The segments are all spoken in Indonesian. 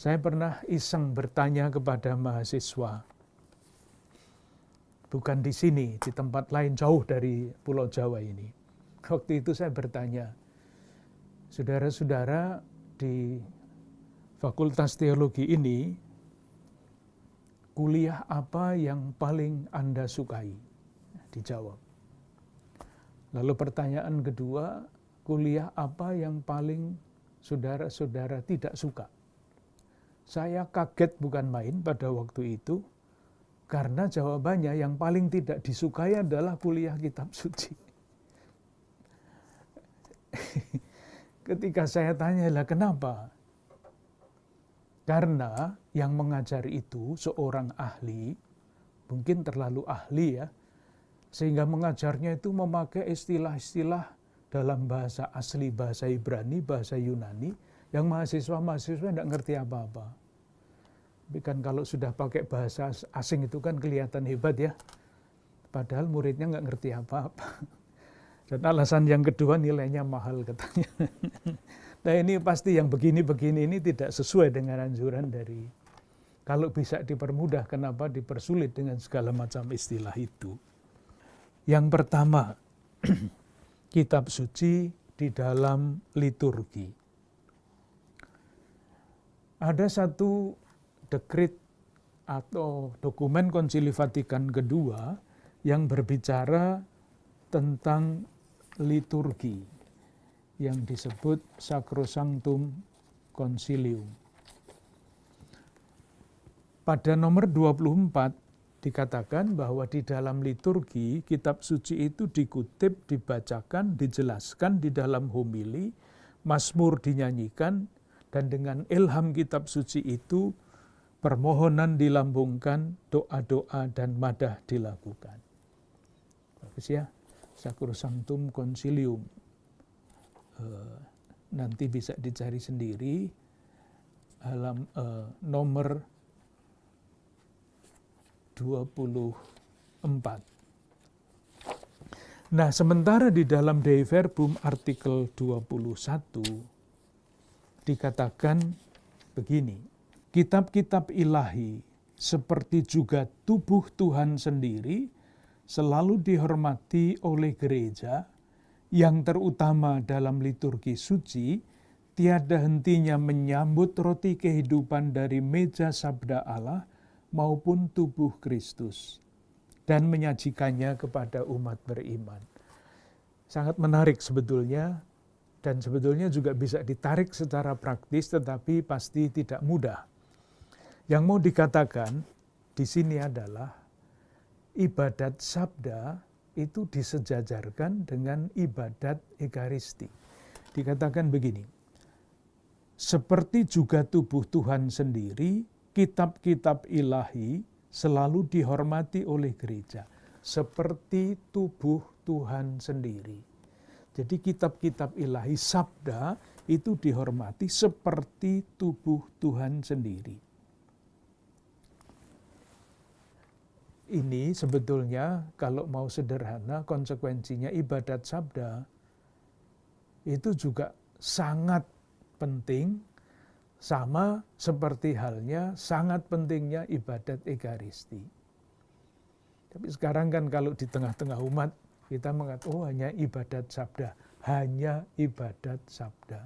Saya pernah iseng bertanya kepada mahasiswa, bukan di sini, di tempat lain jauh dari Pulau Jawa ini. Waktu itu saya bertanya, saudara-saudara di Fakultas Teologi ini, kuliah apa yang paling Anda sukai? Dijawab. Lalu pertanyaan kedua, kuliah apa yang paling saudara-saudara tidak suka? Saya kaget bukan main pada waktu itu, karena jawabannya yang paling tidak disukai adalah kuliah kitab suci. Ketika saya tanya, lah kenapa? Karena yang mengajar itu seorang ahli, mungkin terlalu ahli ya, sehingga mengajarnya itu memakai istilah-istilah dalam bahasa asli, bahasa Ibrani, bahasa Yunani, yang mahasiswa-mahasiswa tidak ngerti apa-apa. Tapi kan kalau sudah pakai bahasa asing itu kan kelihatan hebat ya, padahal muridnya nggak ngerti apa-apa. Dan alasan yang kedua, nilainya mahal katanya. Nah ini pasti yang begini-begini ini tidak sesuai dengan anjuran dari, kalau bisa dipermudah, kenapa dipersulit dengan segala macam istilah itu. Yang pertama, kitab suci di dalam liturgi. Ada satu dekrit atau dokumen Konsili Vatikan kedua yang berbicara tentang liturgi yang disebut Sacrosanctum Concilium. Pada nomor 24 dikatakan bahwa di dalam liturgi kitab suci itu dikutip, dibacakan, dijelaskan di dalam homili, mazmur dinyanyikan, dan dengan ilham kitab suci itu permohonan dilambungkan, doa-doa dan madah dilakukan. Bagus ya, Sacrosanctum Concilium. Nanti bisa dicari sendiri, nomor 24. Nah, sementara di dalam Dei Verbum artikel 21 dikatakan begini, kitab-kitab ilahi seperti juga tubuh Tuhan sendiri selalu dihormati oleh gereja, yang terutama dalam liturgi suci, tiada hentinya menyambut roti kehidupan dari meja sabda Allah maupun tubuh Kristus, dan menyajikannya kepada umat beriman. Sangat menarik sebetulnya, dan sebetulnya juga bisa ditarik secara praktis, tetapi pasti tidak mudah. Yang mau dikatakan di sini adalah ibadat sabda itu disejajarkan dengan ibadat Ekaristi. Dikatakan begini, seperti juga tubuh Tuhan sendiri, kitab-kitab ilahi selalu dihormati oleh gereja. Seperti tubuh Tuhan sendiri. Jadi kitab-kitab ilahi, sabda, itu dihormati seperti tubuh Tuhan sendiri. Ini sebetulnya kalau mau sederhana, konsekuensinya ibadat sabda itu juga sangat penting, sama seperti halnya sangat pentingnya ibadat Ekaristi. Tapi sekarang kan kalau di tengah-tengah umat kita mengatakan, oh hanya ibadat sabda, hanya ibadat sabda.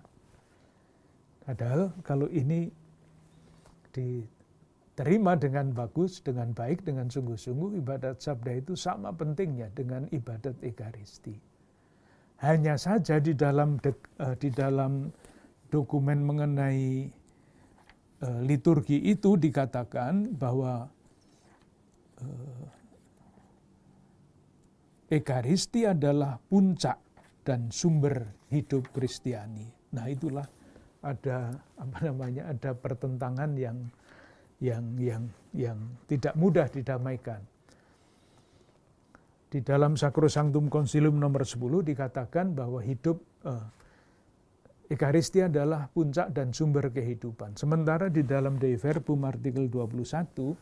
Padahal kalau ini diterima dengan bagus, dengan baik, dengan sungguh-sungguh, ibadat sabda itu sama pentingnya dengan ibadat Ekaristi. Hanya saja di dalam dokumen mengenai liturgi itu dikatakan bahwa Ekaristi adalah puncak dan sumber hidup Kristiani. Nah itulah ada ada pertentangan yang tidak mudah didamaikan. Di dalam Sacrosanctum Concilium nomor 10 dikatakan bahwa hidup Ekaristi adalah puncak dan sumber kehidupan. Sementara di dalam Dei Verbum artikel 21,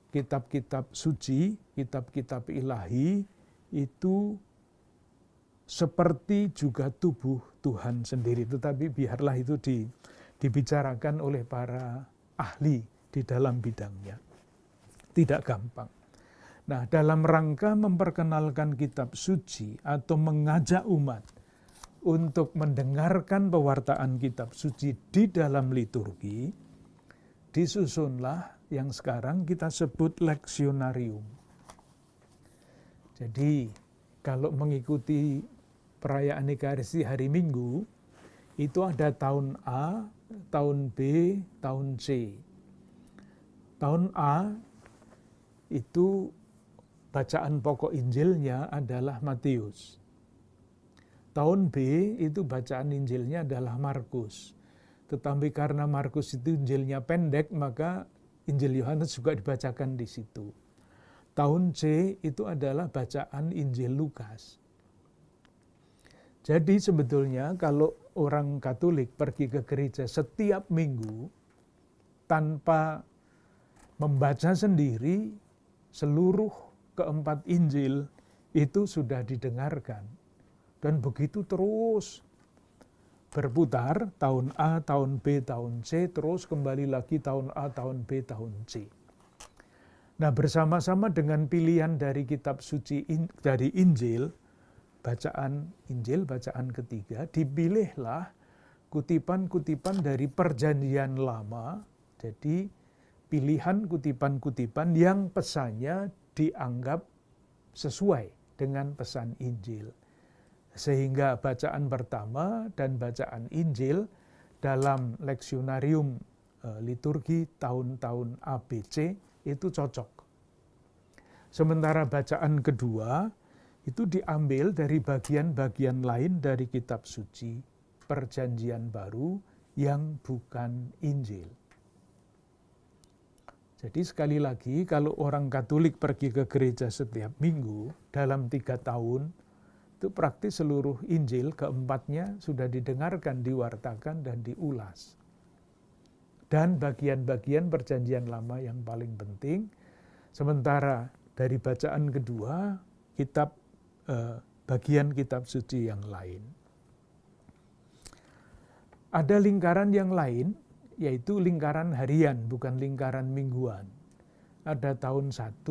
kitab-kitab suci, kitab-kitab ilahi itu seperti juga tubuh Tuhan sendiri. Tetapi biarlah itu dibicarakan oleh para ahli di dalam bidangnya. Tidak gampang. Nah, dalam rangka memperkenalkan kitab suci atau mengajak umat untuk mendengarkan pewartaan kitab suci di dalam liturgi, disusunlah yang sekarang kita sebut leksionarium. Jadi, kalau mengikuti perayaan Ekaristi hari Minggu, itu ada tahun A, tahun B, tahun C. Tahun A itu bacaan pokok Injilnya adalah Matius. Tahun B itu bacaan Injilnya adalah Markus. Tetapi karena Markus itu Injilnya pendek, maka Injil Yohanes juga dibacakan di situ. Tahun C itu adalah bacaan Injil Lukas. Jadi sebetulnya kalau orang Katolik pergi ke gereja setiap minggu tanpa membaca sendiri, seluruh keempat Injil itu sudah didengarkan. Dan begitu terus berputar, tahun A, tahun B, tahun C, terus kembali lagi tahun A, tahun B, tahun C. Nah, bersama-sama dengan pilihan dari kitab suci dari Injil, bacaan Injil, bacaan ketiga, dipilihlah kutipan-kutipan dari Perjanjian Lama. Jadi pilihan kutipan-kutipan yang pesannya dianggap sesuai dengan pesan Injil. Sehingga bacaan pertama dan bacaan Injil dalam leksionarium liturgi tahun-tahun ABC itu cocok. Sementara bacaan kedua itu diambil dari bagian-bagian lain dari kitab suci Perjanjian Baru yang bukan Injil. Jadi sekali lagi, kalau orang Katolik pergi ke gereja setiap minggu, dalam 3 tahun, itu praktis seluruh Injil keempatnya sudah didengarkan, diwartakan, dan diulas. Dan bagian-bagian Perjanjian Lama yang paling penting, sementara dari bacaan kedua, bagian kitab suci yang lain. Ada lingkaran yang lain, yaitu lingkaran harian, bukan lingkaran mingguan. Ada tahun 1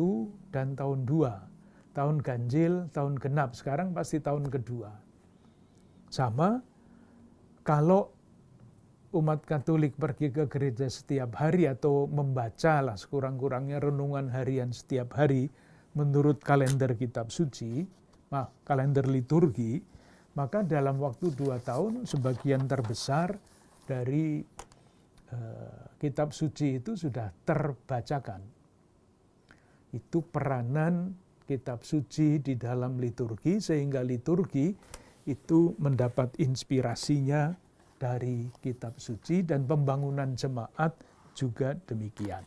dan tahun 2. Tahun ganjil, tahun genap. Sekarang pasti tahun kedua. Sama, kalau umat Katolik pergi ke gereja setiap hari atau membacalah sekurang-kurangnya renungan harian setiap hari menurut kalender kitab suci, kalender liturgi, maka dalam waktu 2 tahun sebagian terbesar dari kitab suci itu sudah terbacakan. Itu peranan kitab suci di dalam liturgi, sehingga liturgi itu mendapat inspirasinya dari kitab suci, dan pembangunan jemaat juga demikian.